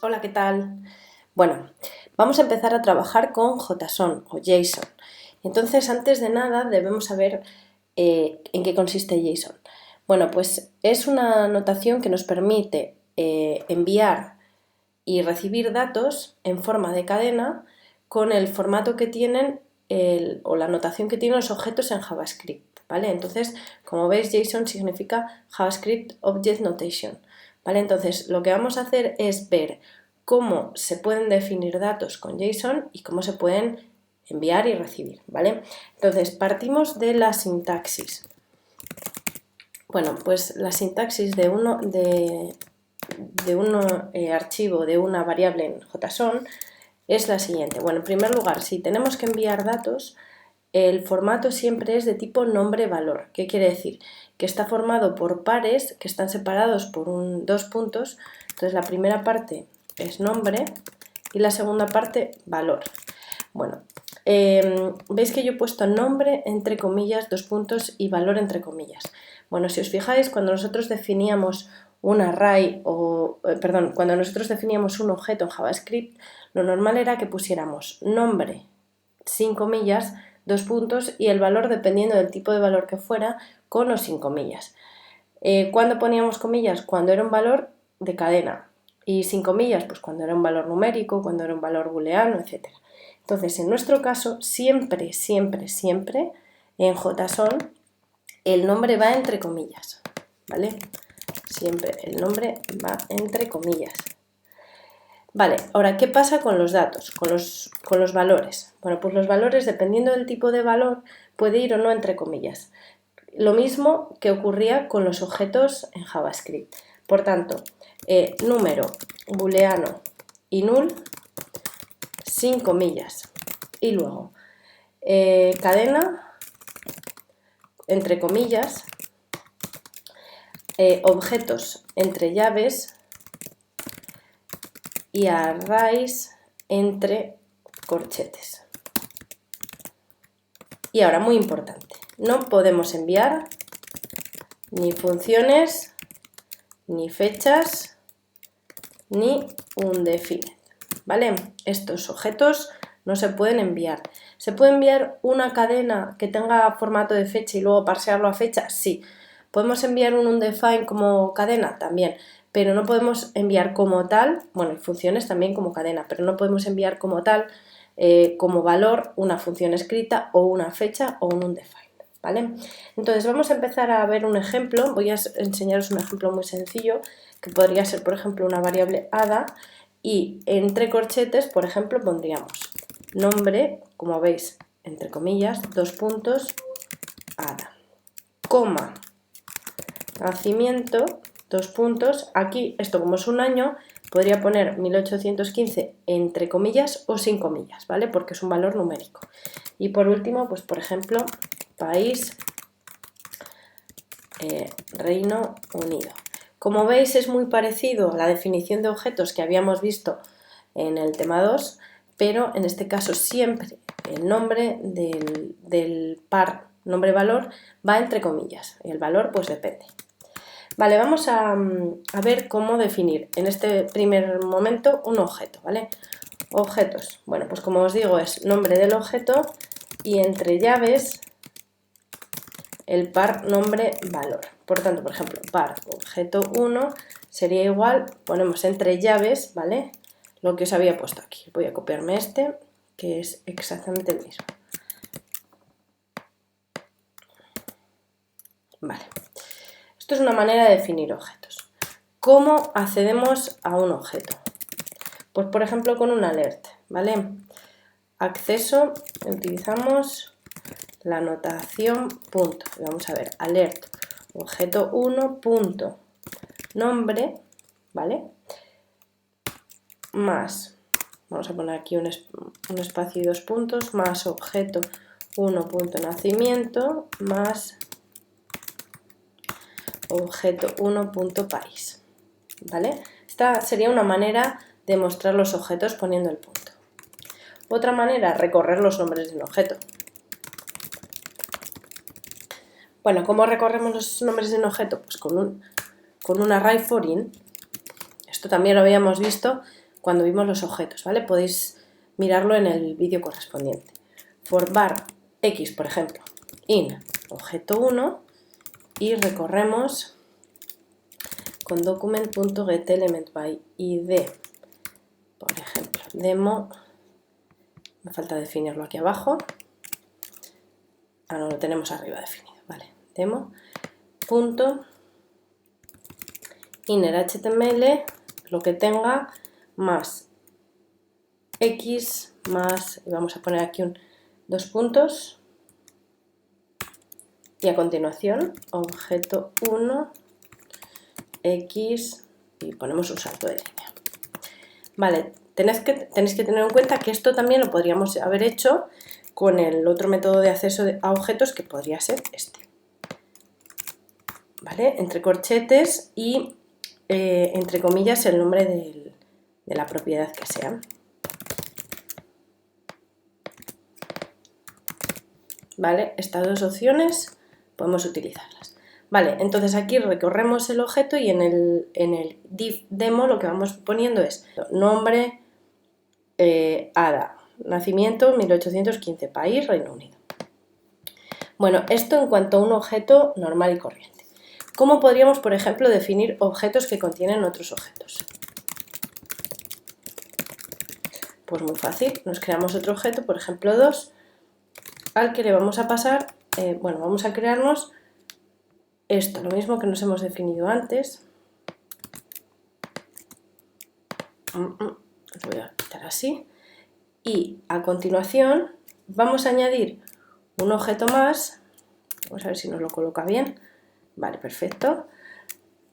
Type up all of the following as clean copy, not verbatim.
Hola, ¿qué tal? Bueno, vamos a empezar a trabajar con JSON o JSON. Entonces, antes de nada, debemos saber en qué consiste JSON. Bueno, pues es una notación que nos permite enviar y recibir datos en forma de cadena con el formato que tienen o la notación que tienen los objetos en JavaScript, ¿vale? Entonces, como veis, JSON significa JavaScript Object Notation, ¿vale? Entonces, lo que vamos a hacer es ver cómo se pueden definir datos con JSON y cómo se pueden enviar y recibir, ¿vale? Entonces, partimos de la sintaxis. Bueno, pues la sintaxis de un archivo de una variable en JSON es la siguiente. Bueno, en primer lugar, si tenemos que enviar datos, el formato siempre es de tipo nombre-valor. ¿Qué quiere decir? Que está formado por pares que están separados por dos puntos. Entonces, la primera parte es nombre y la segunda parte valor. Bueno, veis que yo he puesto nombre entre comillas, dos puntos y valor entre comillas. Bueno, si os fijáis, cuando nosotros definíamos un array cuando nosotros definíamos un objeto en JavaScript, lo normal era que pusiéramos nombre sin comillas, dos puntos y el valor dependiendo del tipo de valor que fuera con o sin comillas. ¿Cuándo poníamos comillas? Cuando era un valor de cadena y sin comillas, pues cuando era un valor numérico, cuando era un valor booleano, etc. Entonces, en nuestro caso, siempre en JSON el nombre va entre comillas, ¿vale? Siempre el nombre va entre comillas. Vale, ahora, ¿qué pasa con los datos, con los valores? Bueno, pues los valores, dependiendo del tipo de valor, puede ir o no entre comillas. Lo mismo que ocurría con los objetos en JavaScript. Por tanto, número, booleano y null sin comillas. Y luego, cadena, entre comillas, objetos entre llaves y arrays entre corchetes. Y ahora, muy importante, no podemos enviar ni funciones, ni fechas, ni undefined, ¿vale? Estos objetos no se pueden enviar. ¿Se puede enviar una cadena que tenga formato de fecha y luego parsearlo a fecha? Sí. ¿Podemos enviar un undefined como cadena? También. Pero no podemos enviar como tal, bueno, funciones también como cadena, pero no podemos enviar como tal, como valor, una función escrita o una fecha o un undefined, ¿vale? Entonces vamos a empezar a ver un ejemplo. Voy a enseñaros un ejemplo muy sencillo que podría ser, por ejemplo, una variable ADA y entre corchetes, por ejemplo, pondríamos nombre, como veis, entre comillas, dos puntos, ADA, coma, nacimiento, dos puntos. Aquí, esto como es un año, podría poner 1815 entre comillas o sin comillas, ¿vale? Porque es un valor numérico. Y por último, pues por ejemplo, país, Reino Unido. Como veis, es muy parecido a la definición de objetos que habíamos visto en el tema 2, pero en este caso siempre el nombre del par nombre-valor va entre comillas y el valor pues depende. Vale, vamos a ver cómo definir en este primer momento un objeto, ¿vale? Objetos. Bueno, pues como os digo, es nombre del objeto y entre llaves el par nombre-valor. Por tanto, por ejemplo, par objeto 1 sería igual, ponemos entre llaves, ¿vale? Lo que os había puesto aquí. Voy a copiarme este, que es exactamente el mismo. Vale. Esto es una manera de definir objetos. ¿Cómo accedemos a un objeto? Pues por ejemplo con un alert, ¿vale? Acceso, utilizamos la notación punto. Vamos a ver, alert, objeto 1 punto, nombre, ¿vale? Más, vamos a poner aquí un espacio y dos puntos, más objeto 1 punto nacimiento, más objeto 1 punto país, ¿vale? Esta sería una manera de mostrar los objetos poniendo el punto. Otra manera, recorrer los nombres de un objeto. Bueno, ¿cómo recorremos los nombres de un objeto? Pues con un array foreign. Esto también lo habíamos visto cuando vimos los objetos, ¿vale? Podéis mirarlo en el vídeo correspondiente. For var x, por ejemplo, in objeto 1 y recorremos con document.getElementById, por ejemplo, demo, me falta definirlo aquí abajo, no lo tenemos arriba definido, vale, demo, punto, inner HTML, lo que tenga, más x, más, y vamos a poner aquí dos puntos, y a continuación, objeto 1, x, y ponemos un salto de línea. Vale, tenéis que tener en cuenta que esto también lo podríamos haber hecho con el otro método de acceso a objetos, que podría ser este. ¿Vale? Entre corchetes y entre comillas el nombre de la propiedad que sea. ¿Vale? Estas dos opciones podemos utilizarlas. Vale, entonces aquí recorremos el objeto y en el div demo lo que vamos poniendo es nombre, Ada, nacimiento 1815, país Reino Unido. Bueno, esto en cuanto a un objeto normal y corriente. ¿Cómo podríamos, por ejemplo, definir objetos que contienen otros objetos? Pues muy fácil, nos creamos otro objeto, por ejemplo 2, al que le vamos a pasar, bueno, vamos a crearnos esto, lo mismo que nos hemos definido antes. Lo voy a quitar así. Y a continuación vamos a añadir un objeto más. Vamos a ver si nos lo coloca bien. Vale, perfecto.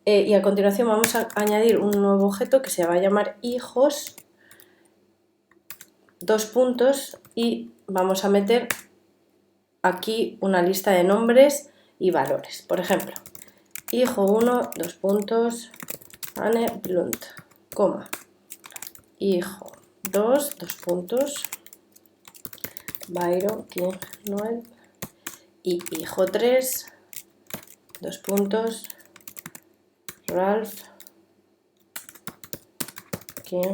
Y a continuación vamos a añadir un nuevo objeto que se va a llamar hijos, dos puntos, y vamos a meter aquí una lista de nombres y valores. Por ejemplo, hijo 1, dos puntos, Anne Blunt, coma, hijo 2, dos puntos, Byron King Noel, y hijo 3, dos puntos, Ralph King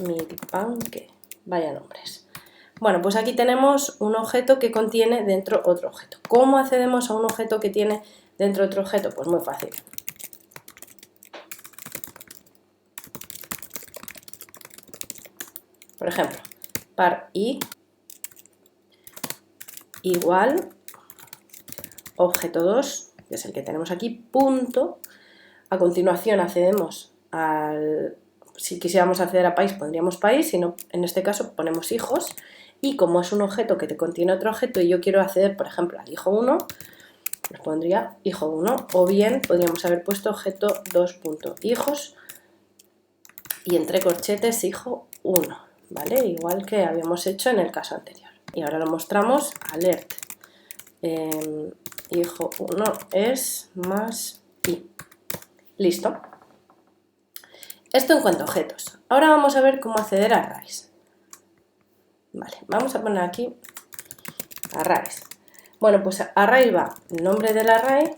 Milbanke. Vaya nombres. Bueno, pues aquí tenemos un objeto que contiene dentro otro objeto. ¿Cómo accedemos a un objeto que tiene dentro otro objeto? Pues muy fácil. Por ejemplo, par i igual objeto 2, que es el que tenemos aquí, punto. A continuación accedemos al... Si quisiéramos acceder a país, pondríamos país, si no, en este caso ponemos hijos. Y como es un objeto que te contiene otro objeto y yo quiero acceder, por ejemplo, al hijo 1, pues pondría hijo 1. O bien podríamos haber puesto objeto 2.hijos y entre corchetes hijo 1, ¿vale? Igual que habíamos hecho en el caso anterior. Y ahora lo mostramos, alert. Hijo 1 es más i. Listo. Esto en cuanto a objetos. Ahora vamos a ver cómo acceder a arrays. Vale, vamos a poner aquí arrays. Bueno, pues array va el nombre del array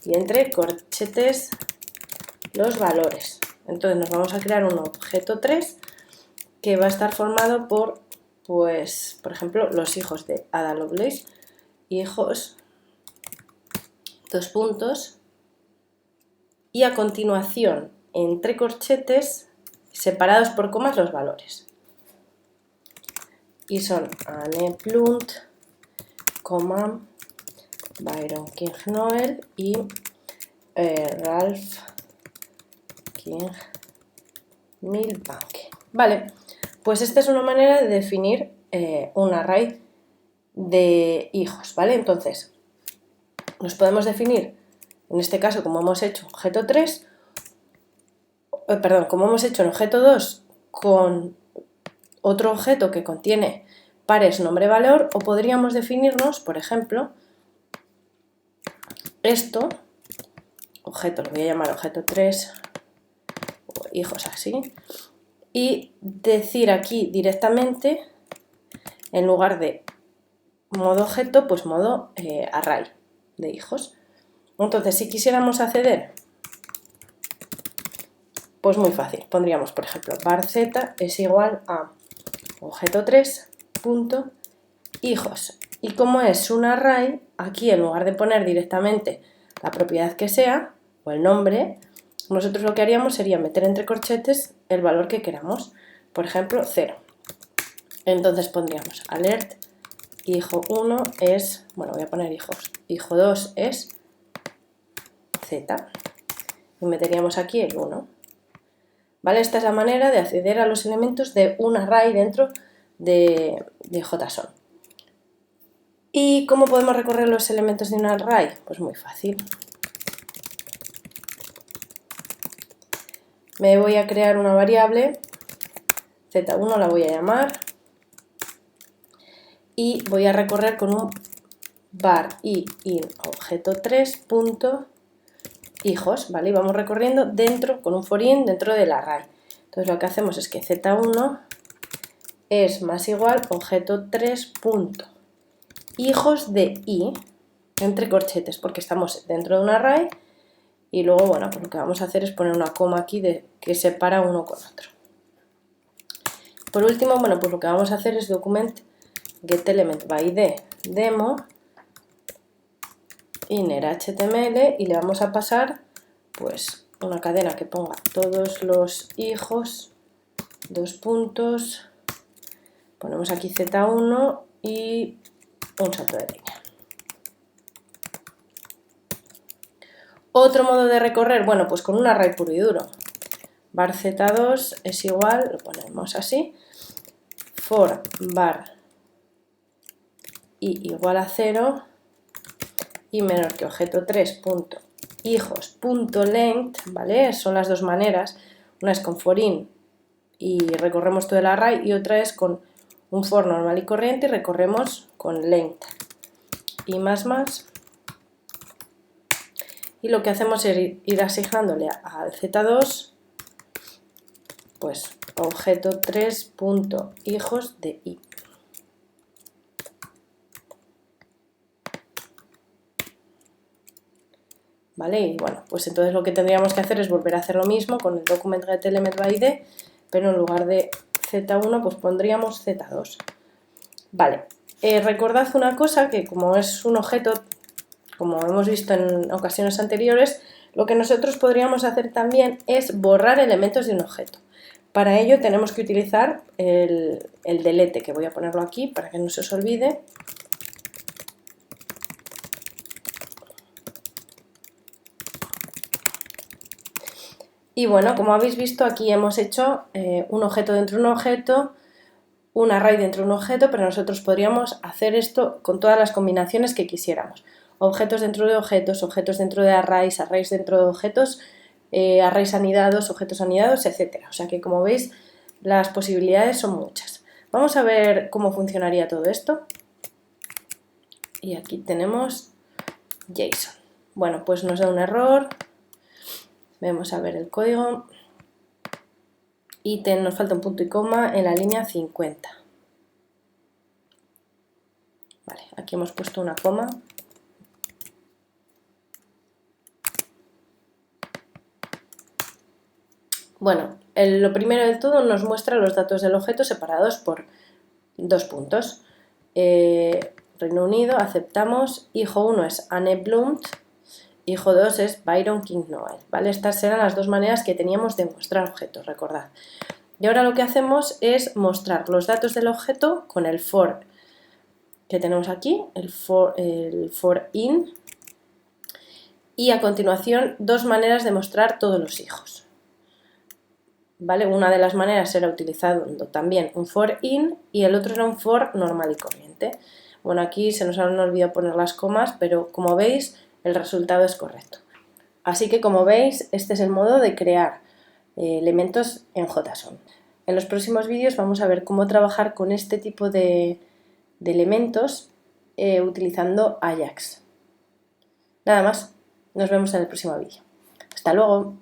y entre corchetes los valores. Entonces nos vamos a crear un objeto 3 que va a estar formado por, pues, por ejemplo, los hijos de Ada Lovelace, hijos, dos puntos, y a continuación, entre corchetes, separados por comas, los valores. Y son Anne Blunt, coma, Byron King Noel y Ralph King Milbanke. Vale, pues esta es una manera de definir un array de hijos, ¿vale? Entonces, nos podemos definir, en este caso, como hemos hecho objeto 3, como hemos hecho en objeto 2 con otro objeto que contiene pares nombre-valor, o podríamos definirnos, por ejemplo, esto, objeto, lo voy a llamar objeto 3, hijos así, y decir aquí directamente, en lugar de modo objeto, pues modo array de hijos. Entonces, si quisiéramos acceder, Pues muy fácil, pondríamos por ejemplo var z es igual a objeto3.hijos. Y como es un array, aquí en lugar de poner directamente la propiedad que sea o el nombre, nosotros lo que haríamos sería meter entre corchetes el valor que queramos, por ejemplo 0. Entonces pondríamos alert hijo1 es, bueno, voy a poner hijos, hijo2 es z y meteríamos aquí el 1. ¿Vale? Esta es la manera de acceder a los elementos de un array dentro de JSON. ¿Y cómo podemos recorrer los elementos de un array? Pues muy fácil. Me voy a crear una variable, z1 la voy a llamar, y voy a recorrer con un var i in objeto3.hijos, ¿vale? Y vamos recorriendo dentro, con un for in dentro del array. Entonces lo que hacemos es que z1 es más igual objeto3.hijos de i entre corchetes, porque estamos dentro de un array y luego, bueno, pues lo que vamos a hacer es poner una coma aquí que separa uno con otro. Por último, bueno, pues lo que vamos a hacer es document getElementById demo inner.html y le vamos a pasar pues una cadena que ponga todos los hijos, dos puntos, ponemos aquí z1 y un salto de línea. Otro modo de recorrer, bueno, pues con un array puro y duro. Var z2 es igual, lo ponemos así, for var i igual a 0 y menor que objeto3.hijos.length, ¿vale? Son las dos maneras, una es con for in y recorremos todo el array y otra es con un for normal y corriente y recorremos con length y más. Y lo que hacemos es ir asignándole al z2 pues objeto3.hijos de i. ¿Vale? Y bueno, pues entonces lo que tendríamos que hacer es volver a hacer lo mismo con el document getElementById, pero en lugar de z1 pues pondríamos z2. Vale, recordad una cosa, que como es un objeto, como hemos visto en ocasiones anteriores, lo que nosotros podríamos hacer también es borrar elementos de un objeto. Para ello tenemos que utilizar el delete, que voy a ponerlo aquí para que no se os olvide. Y bueno, como habéis visto, aquí hemos hecho un objeto dentro de un objeto, un array dentro de un objeto, pero nosotros podríamos hacer esto con todas las combinaciones que quisiéramos. Objetos dentro de objetos, objetos dentro de arrays, arrays dentro de objetos, arrays anidados, objetos anidados, etc. O sea que, como veis, las posibilidades son muchas. Vamos a ver cómo funcionaría todo esto. Y aquí tenemos JSON. Bueno, pues nos da un error. Vamos a ver el código y nos falta un punto y coma en la línea 50. Vale, aquí hemos puesto una coma. Bueno, lo primero de todo nos muestra los datos del objeto separados por dos puntos. Reino Unido, aceptamos, hijo 1 es Anne Blunt, hijo 2 es Byron King Noel, ¿vale? Estas eran las dos maneras que teníamos de mostrar objetos, recordad. Y ahora lo que hacemos es mostrar los datos del objeto con el for que tenemos aquí, el for in, y a continuación dos maneras de mostrar todos los hijos. ¿Vale? Una de las maneras era utilizando también un for in y el otro era un for normal y corriente. Bueno, aquí se nos han olvidado poner las comas, pero como veis el resultado es correcto. Así que como veis, este es el modo de crear elementos en JSON. En los próximos vídeos vamos a ver cómo trabajar con este tipo de elementos utilizando Ajax. Nada más, nos vemos en el próximo vídeo. Hasta luego.